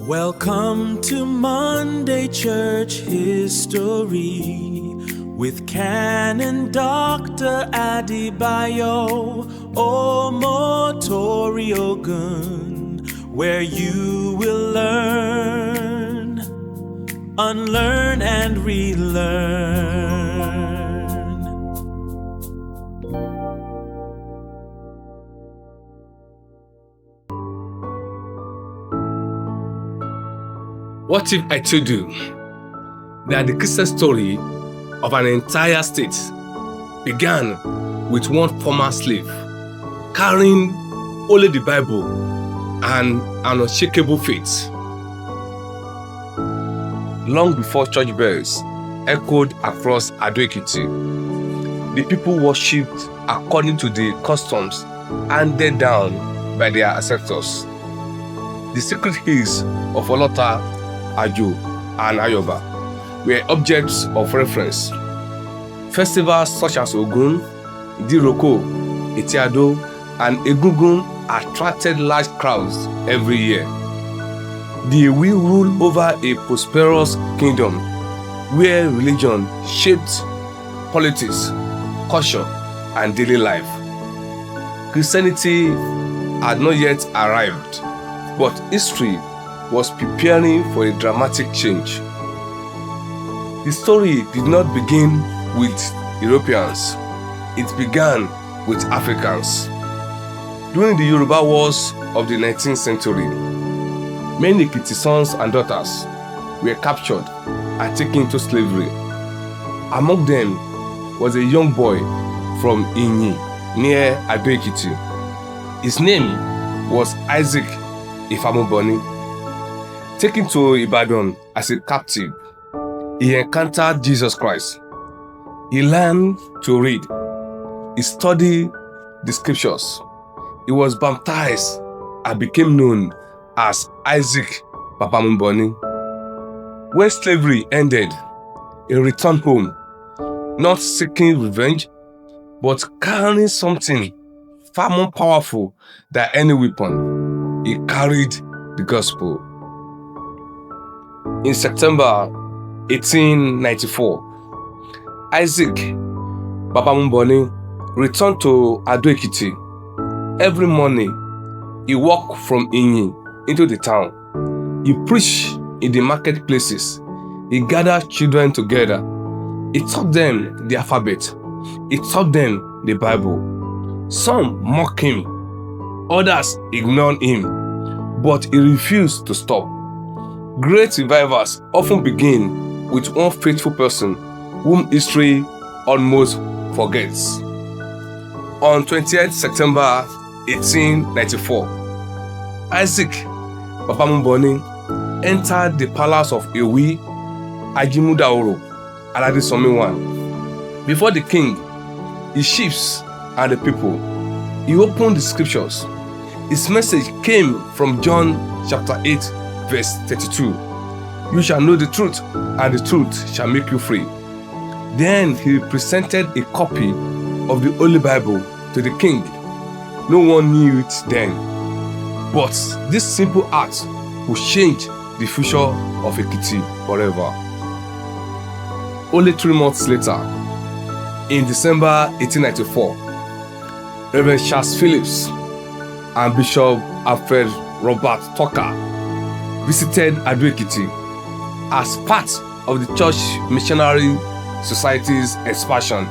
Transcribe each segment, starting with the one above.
Welcome to Monday Church History with Canon Dr. Adebayo Omotori Ogun, where you will learn, unlearn and relearn. What if I told you that the Christian story of an entire state began with one former slave carrying only the Bible and an unshakable faith? Long before church bells echoed across Ado-Ekiti, the people worshipped according to the customs handed down by their ancestors. The sacred hills of Olota, Ajo, and Ayoba were objects of reference. Festivals such as Ogun, Idiroko, Etiado, and Egungun attracted large crowds every year. The Ewi ruled over a prosperous kingdom where religion shaped politics, culture, and daily life. Christianity had not yet arrived, but history was preparing for a dramatic change. The story did not begin with Europeans, it began with Africans. During the Yoruba Wars of the 19th century, many Ekiti sons and daughters were captured and taken into slavery. Among them was a young boy from Inyi, near Ado-Ekiti. His name was Isaac Babamuboni. Taken to Ibadan as a captive, he encountered Jesus Christ. He learned to read. He studied the scriptures. He was baptized and became known as Isaac Babamuboni. When slavery ended, he returned home, not seeking revenge, but carrying something far more powerful than any weapon. He carried the gospel. In September 1894, Isaac Babamuboni returned to Ado-Ekiti. Every morning, he walked from Inyi into the town. He preached in the marketplaces. He gathered children together. He taught them the alphabet. He taught them the Bible. Some mocked him. Others ignored him. But he refused to stop. Great revivals often begin with one faithful person whom history almost forgets. On 28 September 1894, Isaac Babamuboni entered the palace of Ewi Ajimudaoro Aladisomiwan. Before the king, his chiefs, and the people, he opened the scriptures. His message came from John chapter 8, verse 32. You shall know the truth, and the truth shall make you free. Then he presented a copy of the Holy Bible to the king. No one knew it then. But this simple act will change the future of Ekiti forever. Only 3 months later, in December 1894, Reverend Charles Phillips and Bishop Alfred Robert Tucker visited Ado-Ekiti as part of the Church Missionary Society's expansion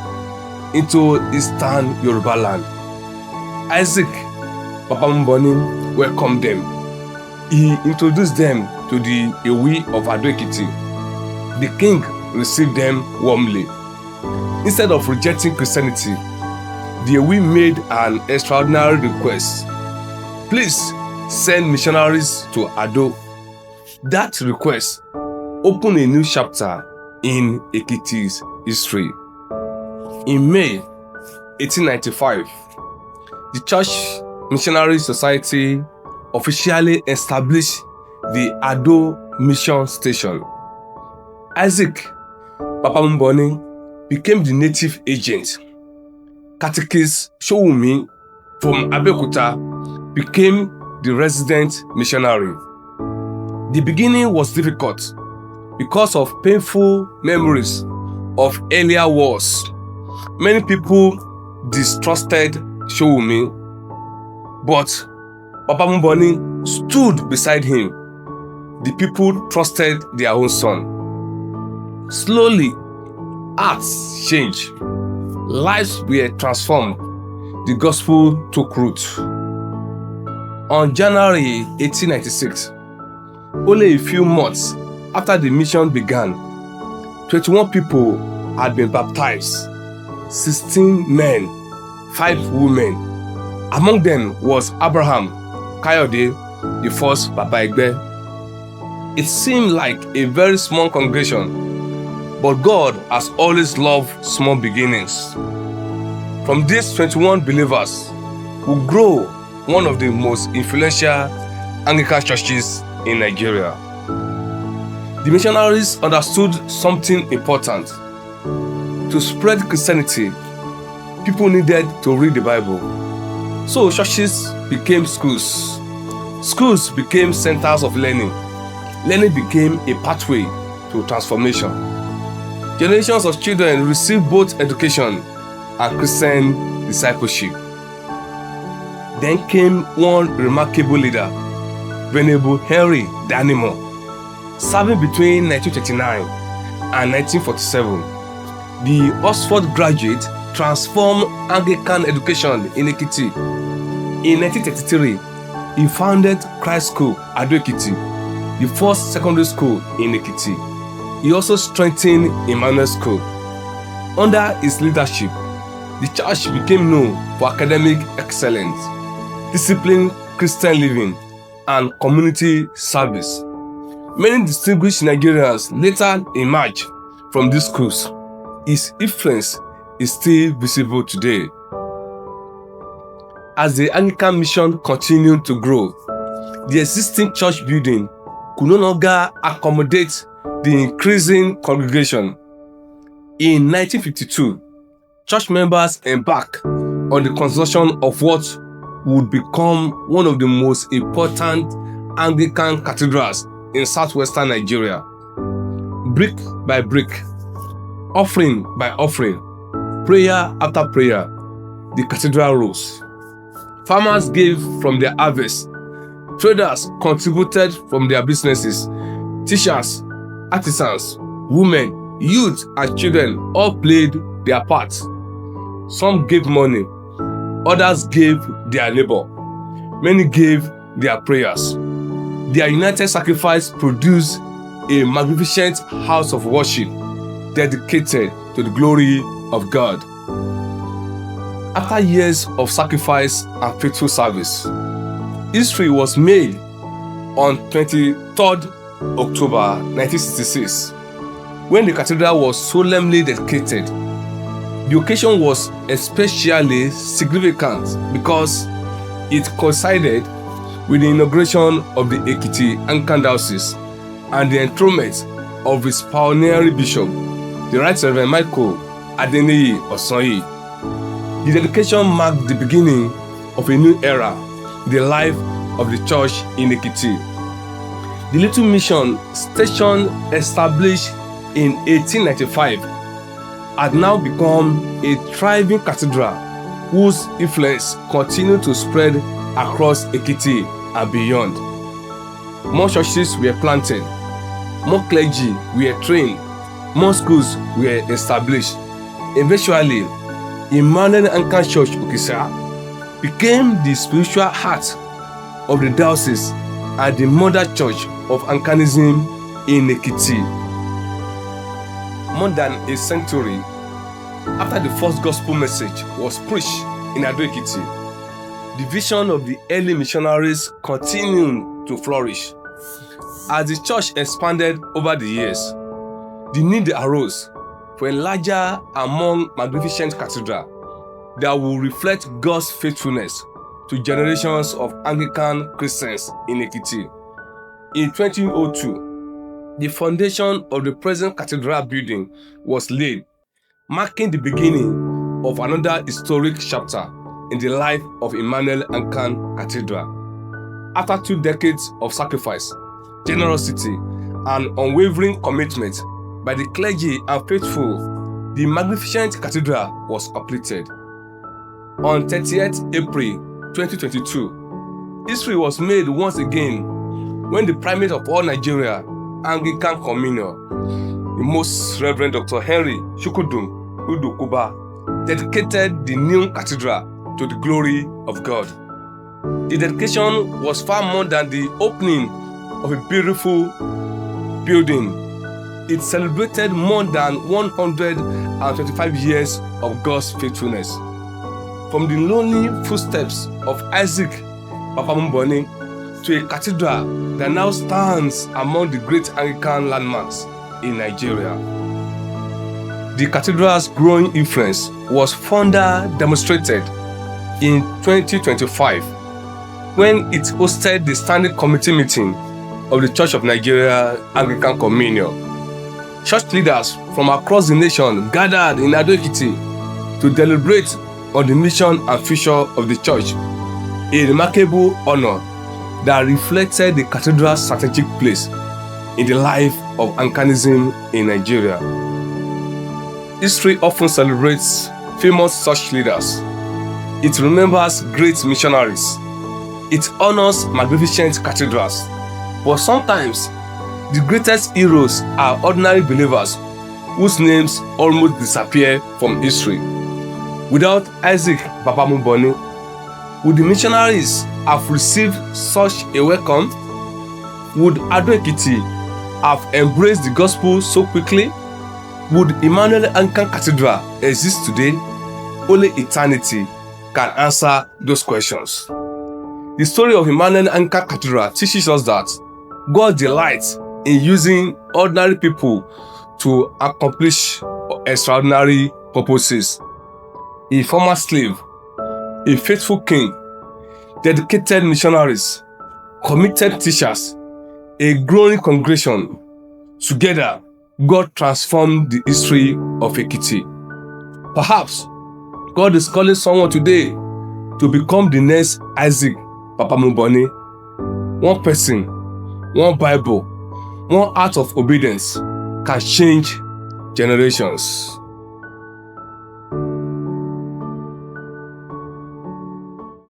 into Eastern Yoruba land. Isaac Babamuboni welcomed them. He introduced them to the Ewi of Ado-Ekiti. The king received them warmly. Instead of rejecting Christianity, the Ewi made an extraordinary request. Please send missionaries to Ado. That request opened a new chapter in Ekiti's history. In May 1895, the Church Missionary Society officially established the Ado Mission Station. Isaac Babamuboni became the native agent. Catechist Showumi from Abeokuta became the resident missionary. The beginning was difficult because of painful memories of earlier wars. Many people distrusted Showumi, but Babamuboni stood beside him. The people trusted their own son. Slowly, hearts changed. Lives were transformed. The gospel took root. On January 1896, only a few months after the mission began, 21 people had been baptized, 16 men, 5 women. Among them was Abraham Kayode, the first Baba Egbe. It seemed like a very small congregation, but God has always loved small beginnings. From these 21 believers will grow one of the most influential Anglican churches in Nigeria. The missionaries understood something important. To spread Christianity, people needed to read the Bible. So churches became schools. Schools became centers of learning. Learning became a pathway to transformation. Generations of children received both education and Christian discipleship. Then came one remarkable leader, Venerable Henry Dallimore. Serving between 1939 and 1947, the Oxford graduate transformed Anglican education in Ekiti. In 1933, he founded Christ School, Ado-Ekiti, the first secondary school in Ekiti. He also strengthened Emmanuel School. Under his leadership, the church became known for academic excellence, disciplined Christian living, and community service. Many distinguished Nigerians later emerged from these schools. His influence is still visible today. As the Anglican Mission continued to grow, the existing church building could no longer accommodate the increasing congregation. In 1952, church members embarked on the construction of what would become one of the most important Anglican cathedrals in southwestern Nigeria. Brick by brick, offering by offering, prayer after prayer, the cathedral rose. Farmers gave from their harvest. Traders contributed from their businesses. Teachers, artisans, women, youth, and children all played their part. Some gave money, others gave their labor. Many gave their prayers. Their united sacrifice produced a magnificent house of worship dedicated to the glory of God. After years of sacrifice and faithful service, history was made on 23rd October 1966 when the cathedral was solemnly dedicated. The occasion was especially significant because it coincided with the inauguration of the Ekiti Anglican Diocese and the enthronement of its pioneering bishop, the Right Reverend Michael Adeniyi Osonyi. The dedication marked the beginning of a new era in the life of the church in Ekiti. The little mission station established in 1895 had now become a thriving cathedral whose influence continued to spread across Ekiti and beyond. More churches were planted, more clergy were trained, more schools were established. Eventually, Emmanuel Anglican Church Okesa became the spiritual heart of the diocese and the Mother Church of Anglicanism in Ekiti. More than a century after the first gospel message was preached in Ado-Ekiti, the vision of the early missionaries continued to flourish. As the church expanded over the years, the need arose for a larger and more magnificent cathedral that will reflect God's faithfulness to generations of Anglican Christians in Ekiti. In 2002, the foundation of the present cathedral building was laid, marking the beginning of another historic chapter in the life of Emmanuel Anglican Cathedral. After 2 decades of sacrifice, generosity, and unwavering commitment by the clergy and faithful, the magnificent cathedral was completed. On 30th April 2022, history was made once again when the primate of all Nigeria, Anglican Communion, the Most Reverend Dr. Henry Shukudum Udokuba, dedicated the new cathedral to the glory of God. The dedication was far more than the opening of a beautiful building. It celebrated more than 125 years of God's faithfulness. From the lonely footsteps of Isaac Babamuboni to a cathedral that now stands among the great Anglican landmarks in Nigeria. The cathedral's growing influence was further demonstrated in 2025 when it hosted the Standing Committee meeting of the Church of Nigeria Anglican Communion. Church leaders from across the nation gathered in Ado-Ekiti to deliberate on the mission and future of the church, a remarkable honor that reflected the cathedral's strategic place in the life of Anglicanism in Nigeria. History often celebrates famous church leaders. It remembers great missionaries. It honors magnificent cathedrals. But sometimes, the greatest heroes are ordinary believers whose names almost disappear from history. Without Isaac Babamuboni, would the missionaries have received such a welcome? Would Ado-Ekiti have embraced the gospel so quickly? Would Emmanuel Anglican Cathedral exist today? Only eternity can answer those questions. The story of Emmanuel Anglican Cathedral teaches us that God delights in using ordinary people to accomplish extraordinary purposes. A former slave, a faithful king, dedicated missionaries, committed teachers, a growing congregation. Together, God transformed the history of Ekiti. Perhaps God is calling someone today to become the next Isaac Babamuboni. One person, one Bible, one act of obedience can change generations.